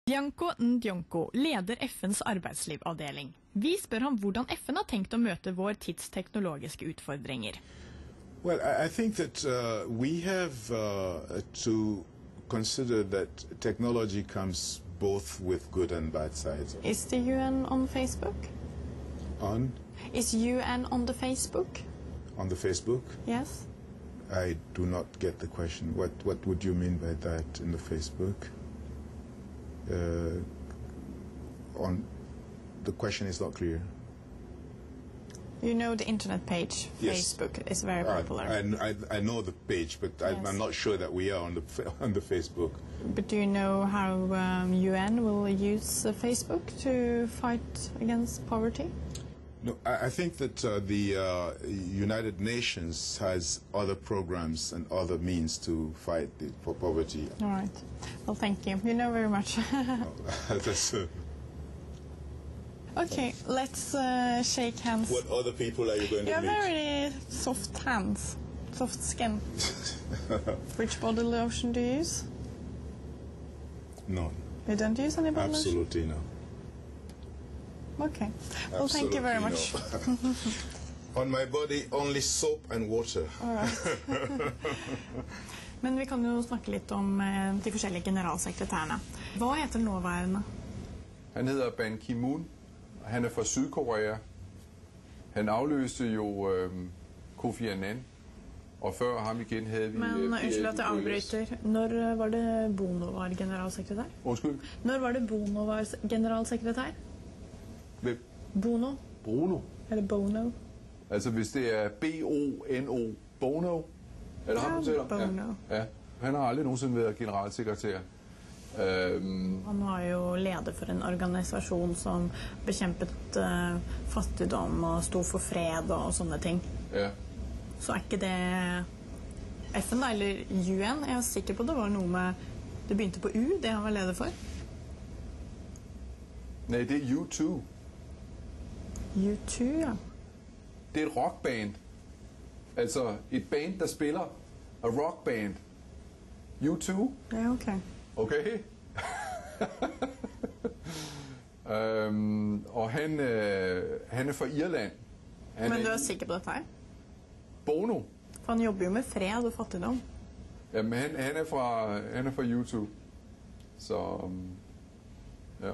Bianco Ndjonko leder FNs arbeidslivavdeling. Vi spør ham hvordan FN har tenkt å møte vår tids teknologiske utfordringer. Well, I think that we have to consider that technology comes both with good and bad sides. Is the UN on Facebook? On? Is UN on the Facebook? On the Facebook? Yes. I do not get the question. What would you mean by that in the Facebook? The question is not clear. You know the internet page, Yes. Facebook is very popular. I know the page, but Yes. I'm not sure that we are on the Facebook. But do you know how UN will use Facebook to fight against poverty? No, I think that the United Nations has other programs and other means to fight for poverty. All right. Well, thank you. You know very much. That's, Okay, let's shake hands. what other people are you going You to have meet? very soft hands, soft skin. Which body lotion do you use? No, You don't use any body lotion? absolutely no. Okay. Well, thank you very Absolutely much. no. On my body, only soap and water. All right. Men vi kan jo snakke litt om de forskjellige generalsekretærene. Hva heter nåværende? Han hedder Ban Ki-moon. Han er fra Sydkorea. Han afløste jo Kofi Annan. Og før ham igen havde vi... Men unnskyld at jeg avbryter. Når var det Bono var generalsekretær? Undskyld? Når var det Bono var generalsekretær? Hvem? Bono? Bruno. Eller Bono? Altså hvis det er B-O-N-O. Bono? Er det ham, du taler om? Bono. Ja. Han har aldrig nogensinde været generalsekretær. Han var jo leder for en organisasjon som bekjempet fattigdom og stod for fred og sånne ting. Ja. Så er ikke det FN da, eller UN? Jeg er sikker på det var noe med... Det begynte på U, det han var leder for. Nej, det er U2. U2, ja. Det er et rockband. Altså et band, der spiller. A rockband. U2. Ja, ok. Okay. Og han er fra Irland. Men du er sikker på dette her? Bono. For han jobber jo med fred og fattigdom. Jamen han er fra YouTube. Så ja.